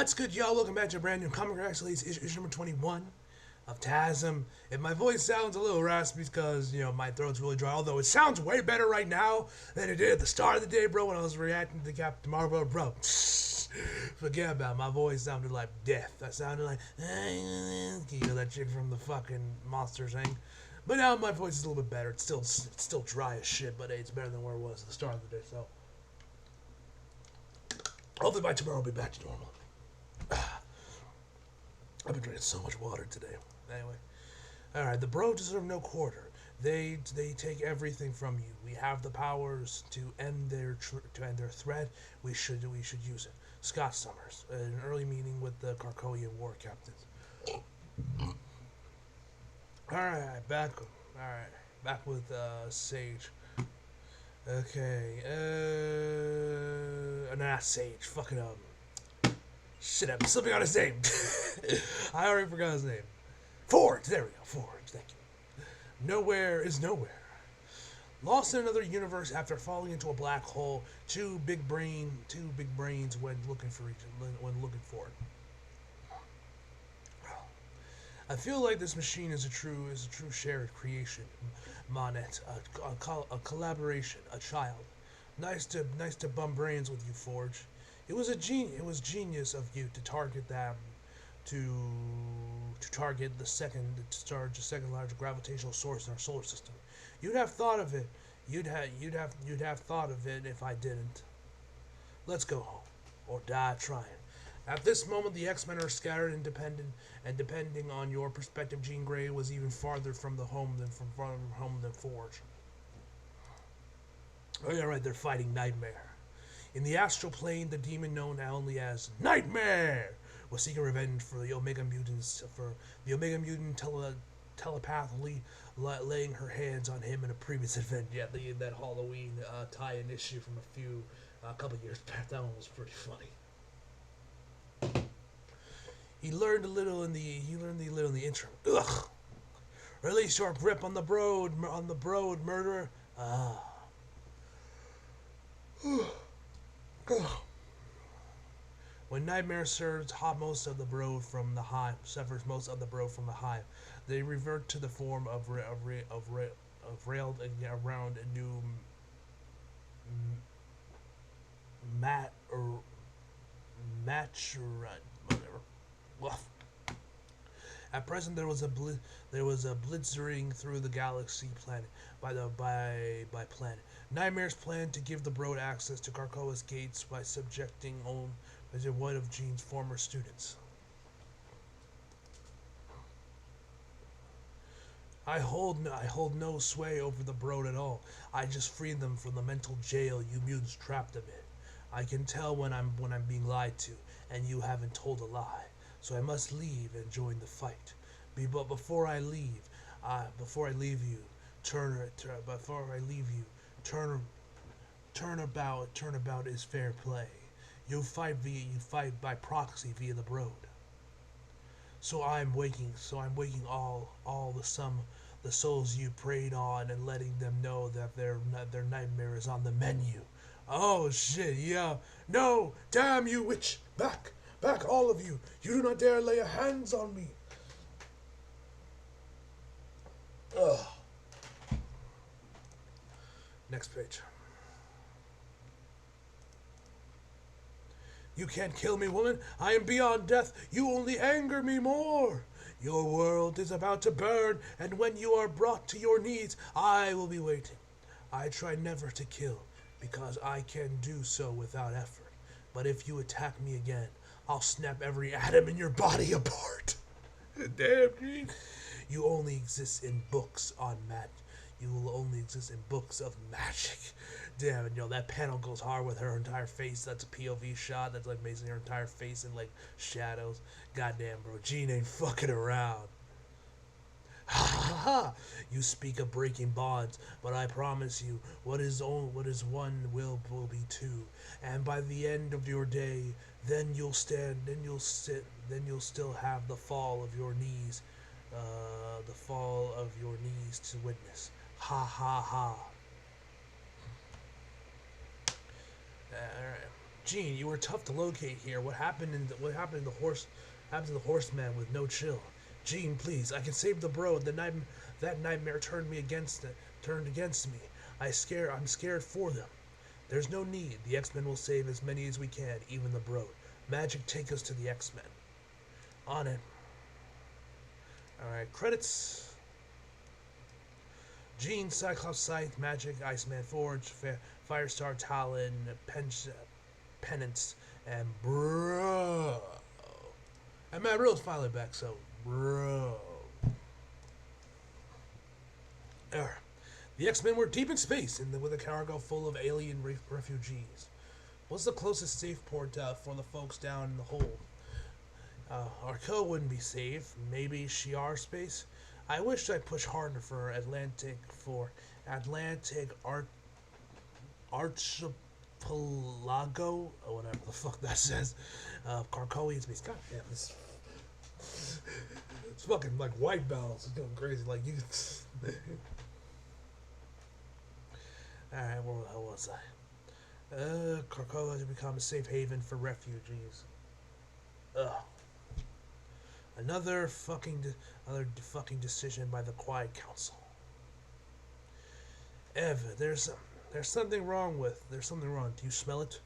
What's good, y'all? Welcome back to a brand new comic release, issue number 21 of TASM. If my voice sounds a little raspy, because, my throat's really dry, although it sounds way better right now than it did at the start of the day, bro, when I was reacting to Captain Marvel, bro. Forget about it. My voice sounded like death. I sounded like, that chick from the fucking Monsters Inc. But now my voice is a little bit better. It's still dry as shit, but hey, it's better than where it was at the start of the day, so. Hopefully by tomorrow I'll be back to normal. I've been drinking so much water today. Anyway, all right. The bro deserve no quarter. They take everything from you. We have the powers to end their threat. We should use it. Scott Summers, an early meeting with the Krakowian war captains. All right, back with Sage. Okay, not Sage. Fucking shit, I'm slipping on his name. I already forgot his name. Forge, there we go. Forge, thank you. Nowhere is nowhere. Lost in another universe after falling into a black hole, two big brains when looking for it. I feel like this machine is a true shared creation, Monet, a collaboration, a child. Nice to bum brains with you, Forge. It was genius of you to target them, to target the second largest gravitational source in our solar system. You'd have thought of it. You'd have thought of it if I didn't. Let's go home, or die trying. At this moment, the X-Men are scattered and depending on your perspective, Jean Grey was even farther from home than Forge. Oh yeah, right. They're fighting Nightmare. In the astral plane, the demon known only as Nightmare was seeking revenge for the Omega Mutants, telepathically laying her hands on him in a previous event. Yeah, that Halloween tie-in issue from a couple years back. That one was pretty funny. He learned a little in the interim. Ugh. Release your grip on the brood, murderer. Ah. When Nightmare severs most of the brood from the hive, they revert to the form of railed around a new whatever. Woof. At present, there was a blitzing through the galaxy planet by planet. Nightmare's plan to give the Brood access to Krakoa's gates by subjecting one of Jean's former students. I hold no sway over the Brood at all. I just freed them from the mental jail you mutants trapped them in. I can tell when I'm being lied to, and you haven't told a lie. So I must leave and join the fight. But before I leave you, turnabout is fair play. You fight by proxy via the Brood. So I'm waking all the souls you preyed on and letting them know that their nightmare is on the menu. Oh shit, yeah. No, damn you witch! Back, all of you! You do not dare lay your hands on me! Ugh. Next page. You can't kill me, woman. I am beyond death. You only anger me more. Your world is about to burn, and when you are brought to your knees, I will be waiting. I try never to kill, because I can do so without effort. But if you attack me again, I'll snap every atom in your body apart. Damn, dude. You only exist in books on magic. You will only exist in books of magic. Damn it, that panel goes hard with her entire face. That's a POV shot. That's like basically her entire face in like shadows. Goddamn, bro. Jean ain't fucking around. Ha ha ha! You speak of breaking bonds, but I promise you, what is one will be two. And by the end of your day, then you'll still have the fall of your knees to witness. Ha ha ha. Alright. Gene, you were tough to locate here. What happened to the horseman with no chill? Gene, please, I can save the bro. That nightmare turned against me. I'm scared for them. There's no need. The X-Men will save as many as we can, even the bro. Magic, take us to the X-Men. On it. Alright, credits. Gene, Cyclops, Scythe, Magic, Iceman, Forge, Firestar, Talon, Penance, and Bro. And Matt Rill's finally back, so Bro. The X-Men were deep in space with a cargo full of alien refugees. What's the closest safe port for the folks down in the hold? Arco wouldn't be safe. Maybe Shi'ar space? I wish I'd push harder for Atlantic Archipelago, or whatever the fuck that says. Carcoian space. God damn, this. It's fucking like white balance. It's going crazy. Like you. Alright, where was I? Krakoa has become a safe haven for refugees. Ugh. Another fucking decision by the Quiet Council. Ev, there's something wrong. Do you smell it?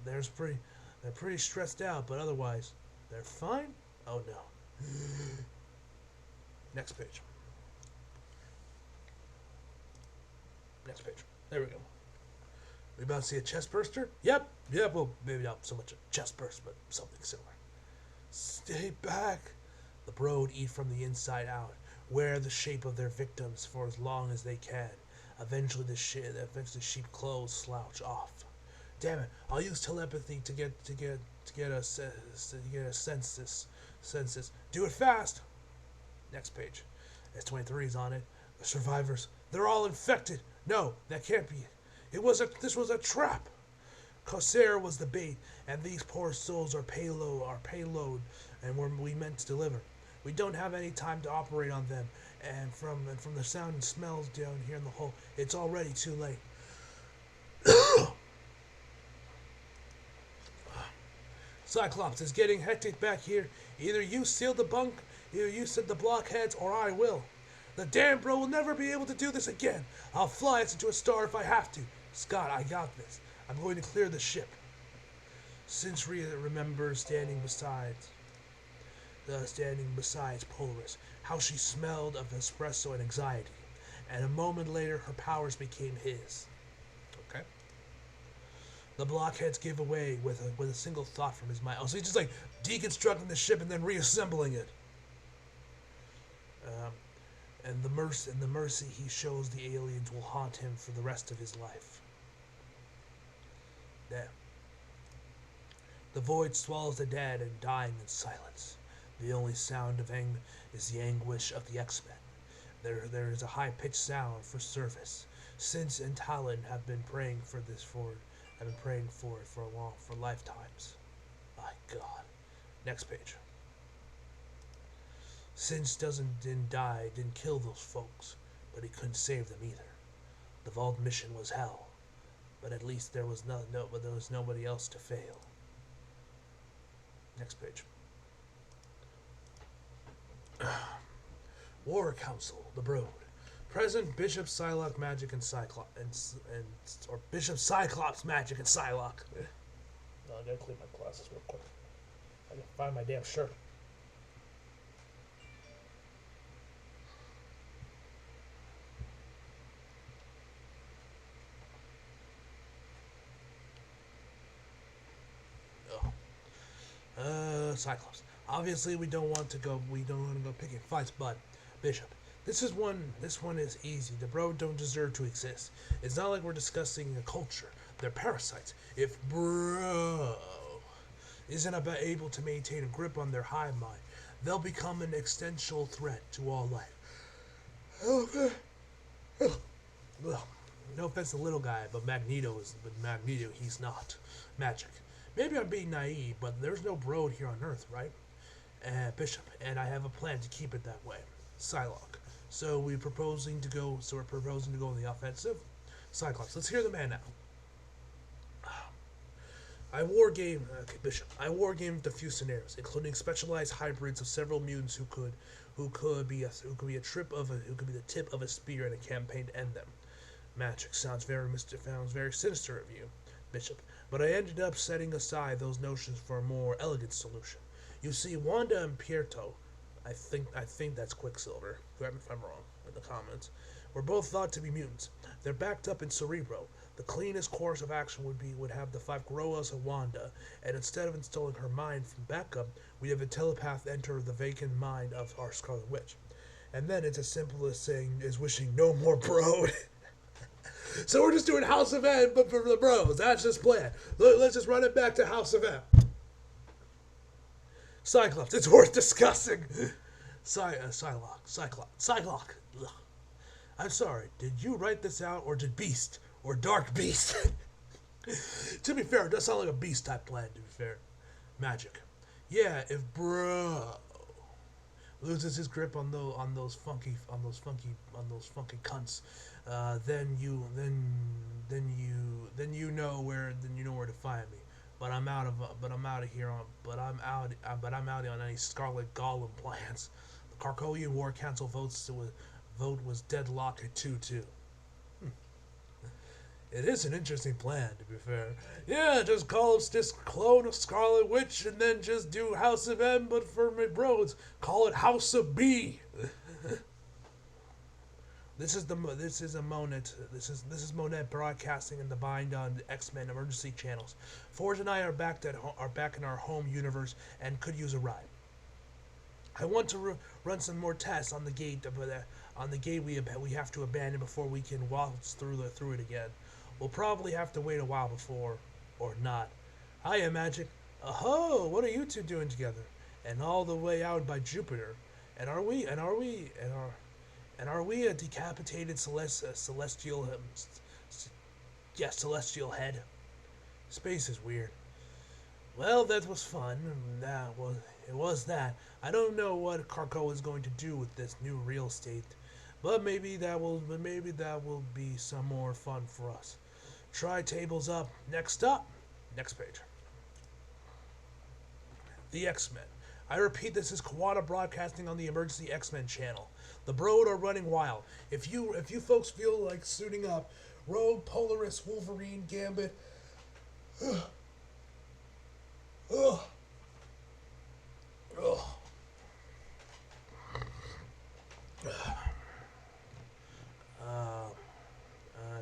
They're pretty stressed out, but otherwise, they're fine? Oh no. Next page. Next page. There we go. We about to see a chest burster? Yep. Well, maybe not so much a chest burst, but something similar. Stay back. The Brood eat from the inside out, wear the shape of their victims for as long as they can. Eventually, the sheep clothes slouch off. Damn it! I'll use telepathy to get a census. Do it fast. Next page. S23 is on it. The survivors. They're all infected. No, that can't be it. This was a trap. Corsair was the bait, and these poor souls are payload, and we meant to deliver. We don't have any time to operate on them, and from the sound and smells down here in the hole, it's already too late. Cyclops, is getting hectic back here. Either you seal the bunk, either you set the blockheads, or I will. The damn bro will never be able to do this again. I'll fly us into a star if I have to. Scott, I got this. I'm going to clear the ship. Since remembers standing beside Polaris, how she smelled of espresso and anxiety, and a moment later her powers became his. Okay. The blockheads give away with a single thought from his mind. Oh, so he's just like deconstructing the ship and then reassembling it. And the mercy he shows the aliens will haunt him for the rest of his life. Damn. The void swallows the dead and dying in silence. The only sound of is the anguish of the X-Men. There is a high-pitched sound for service. Since and Talon have been praying for it for lifetimes. My God. Next page. Since didn't kill those folks, but he couldn't save them either. The Vault mission was hell, but at least there was nobody else to fail. Next page. War Council, the Brood. Present Bishop Psylocke Magic and Cyclops or Bishop Cyclops Magic and Psylocke. No, I gotta clean my glasses real quick. I gotta find my damn shirt. Cyclops. Obviously, we don't want to go picking fights, but Bishop. This one is easy. The Brood don't deserve to exist. It's not like we're discussing a culture. They're parasites. If Bro isn't able to maintain a grip on their hive mind, they'll become an existential threat to all life. No offense to little guy, but Magneto, he's not magic. Maybe I'm being naive, but there's no Brood here on Earth, right? Bishop, and I have a plan to keep it that way. Psylocke. So we're proposing to go on the offensive. Cyclops, let's hear the man now. Bishop. I wargamed a few scenarios, including specialized hybrids of several mutants who could be the tip of a spear in a campaign to end them. Magic sounds very sinister of you, Bishop, but I ended up setting aside those notions for a more elegant solution. You see, Wanda and Pierto, I think that's Quicksilver. Correct me if I'm wrong in the comments. Were both thought to be mutants. They're backed up in Cerebro. The cleanest course of action would have the five grow us a Wanda, and instead of installing her mind from backup, we have a telepath enter the vacant mind of our Scarlet Witch. And then it's as simple as wishing no more bro. So we're just doing House of M, but for the bros. That's just plan. Let's just run it back to House of M. Cyclops, it's worth discussing. Psylocke. Ugh. I'm sorry, did you write this out, or did Beast, or Dark Beast? To be fair, it does sound like a Beast type plan, to be fair. Magic. Yeah, if bro loses his grip on those funky cunts, then you know where to find me. But I'm out on any Scarlet Golem plans. The Krakowian War Council vote was deadlocked at 2-2. It is an interesting plan, to be fair. Yeah, just clone a Scarlet Witch and then just do House of M, but for my bros, call it House of B. This is Monet broadcasting in the Bind on X-Men emergency channels. Forge and I are back in our home universe and could use a ride. I want to run some more tests on the gate, we have to abandon before we can waltz through it again. We'll probably have to wait a while before, or not. Hiya, Magic. Oh, what are you two doing together? And all the way out by Jupiter. And are we a decapitated celestial head? Space is weird. Well, that was fun. It was that. I don't know what Krakoa is going to do with this new real estate, but maybe that will be some more fun for us. Try tables up. Next page. The X-Men. I repeat, this is Kawada broadcasting on the Emergency X-Men channel. The Brood are running wild. If you folks feel like suiting up, Rogue, Polaris, Wolverine, Gambit. Ugh. Ugh. Ugh.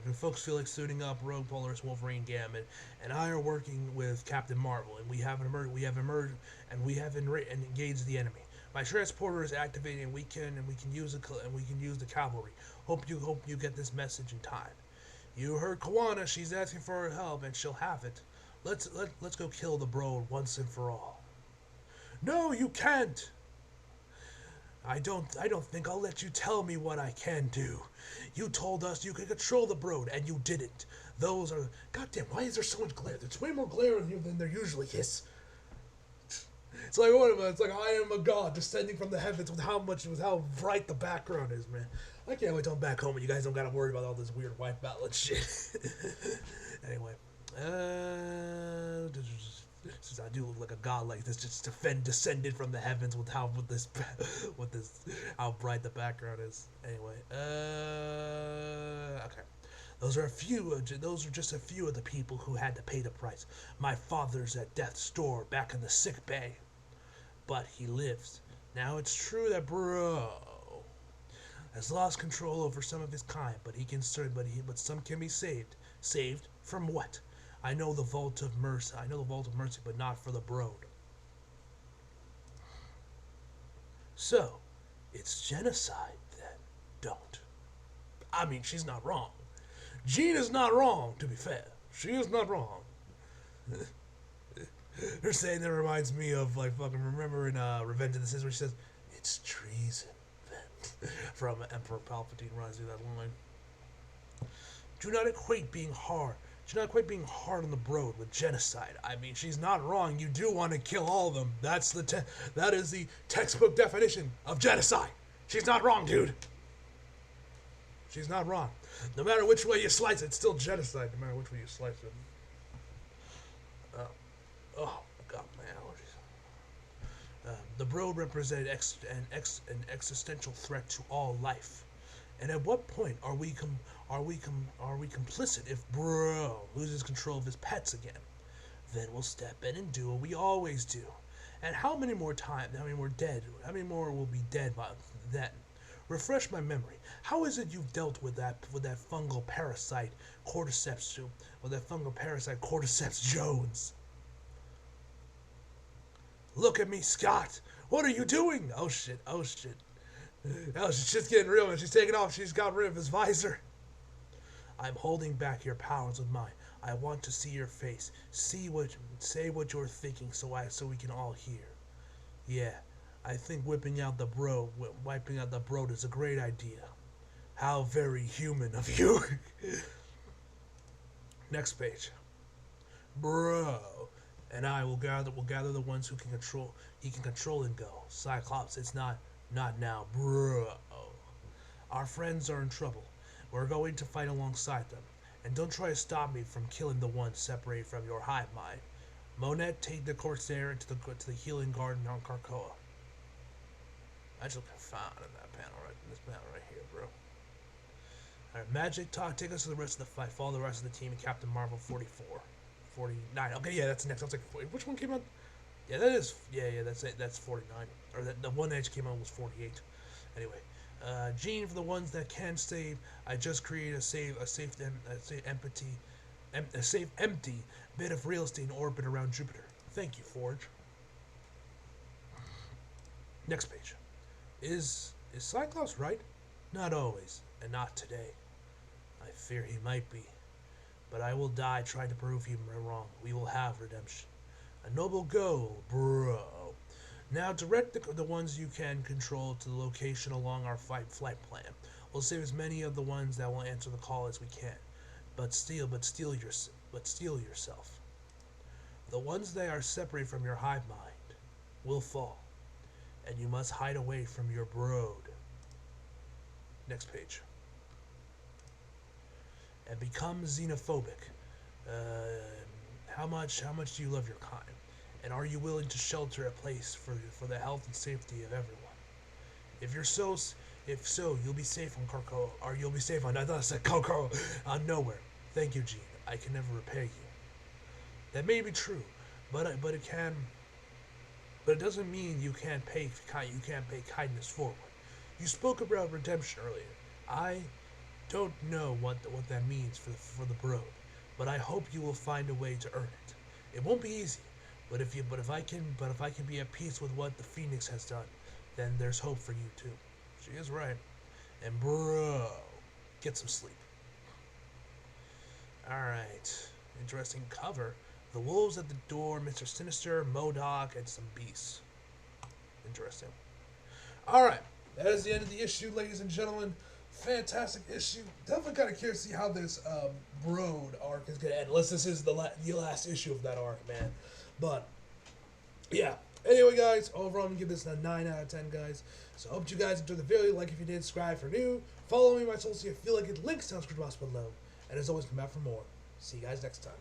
If folks feel like suiting up, Rogue, Polaris, Wolverine, Gambit, and I are working with Captain Marvel, and we have engaged the enemy. My transporter is activated, and we can use the cavalry. Hope you get this message in time. You heard Kawana. She's asking for our help, and she'll have it. Let's go kill the Brood once and for all. No, you can't. I don't think I'll let you tell me what I can do. You told us you could control the Brood, and you didn't. Goddamn, why is there so much glare? There's way more glare in here than there usually is. It's like I am a god descending from the heavens with how bright the background is, man. I can't wait till I'm back home and you guys don't gotta worry about all this weird white balance shit. Anyway, since I do look like a god like this, just descended from the heavens with how bright the background is. Anyway, okay. Those are just a few of the people who had to pay the price. My father's at death's door, back in the sick bay, but he lives. Now it's true that Bro has lost control over some of his kind, but some can be saved. Saved from what? I know the Vault of Mercy, but not for the Brood. So, it's genocide then. Don't. I mean, she's not wrong. Jean is not wrong, to be fair. She is not wrong. Her saying that reminds me of, remember in Revenge of the Sith where she says, it's treason, then. From Emperor Palpatine runs through that line. Do not equate being hard on the Brood with genocide. I mean, she's not wrong. You do want to kill all of them. That is the textbook definition of genocide. She's not wrong, dude. She's not wrong. No matter which way you slice it, it's still genocide, no matter which way you slice it. Uh, oh, God, my allergies. The Brood represented an existential threat to all life. And at what point are we complicit if Bro loses control of his pets again? Then we'll step in and do what we always do. And how many more times? How many more dead? How many more will be dead by then? Refresh my memory. How is it you've dealt with that fungal parasite Cordyceps Jones? Look at me, Scott. What are you doing? Oh shit. Oh shit. Oh, shit's getting real, and she's taking off. She's got rid of his visor. I'm holding back your powers with mine. I want to see your face. Say what you're thinking, so we can all hear. Yeah, I think wiping out the Brood is a great idea. How very human of you. Next page. Bro and I will gather the ones he can control and go. Cyclops, it's not now, bro. Our friends are in trouble. We're going to fight alongside them. And don't try to stop me from killing the ones separated from your hive mind. Monette, take the Corsair to the healing garden on Krakoa. I just look fine in this panel right here, bro. Alright, Magic, take us to the rest of the fight. Follow the rest of the team in Captain Marvel 44. 49. Okay, yeah, that's the next. I was like, which one came out? Yeah, that is. Yeah, that's it. That's 49. Or the one edge came out was 48. Anyway, Jean, for the ones that can save, I just created a safe empty bit of real estate in orbit around Jupiter. Thank you, Forge. Next page. Is Cyclops right? Not always, and not today. I fear he might be. But I will die trying to prove him wrong. We will have redemption. A noble goal, bro. Now direct the ones you can control to the location along our flight plan. We'll save as many of the ones that will answer the call as we can. But steel yourself. The ones that are separate from your hive mind will fall, and you must hide away from your Brood. Next page. And become xenophobic. How much do you love your kind? And are you willing to shelter a place for the health and safety of everyone? If so, you'll be safe on Krakoa, or you'll be safe on, I thought I said Krakoa, on nowhere. Thank you, Jean. I can never repay you. That may be true, but it doesn't mean you can't pay kindness forward. You spoke about redemption earlier. I don't know what that means for the Brood, but I hope you will find a way to earn it. It won't be easy, but if I can be at peace with what the Phoenix has done, then there's hope for you too. She is right. And bro, get some sleep. Alright. Interesting cover. The wolves at the door, Mr. Sinister, MODOK, and some beasts. Interesting. Alright. That is the end of the issue, ladies and gentlemen. Fantastic issue. Definitely kind of curious to see how this Brood arc is going to end. Unless this is the last issue of that arc, man. But, yeah. Anyway, guys, overall, I'm going to give this a 9 out of 10, guys. So, I hope you guys enjoyed the video. Like if you did, subscribe for new. Follow me on my social media if you feel like it. Links down in the description box below. And as always, come back for more. See you guys next time.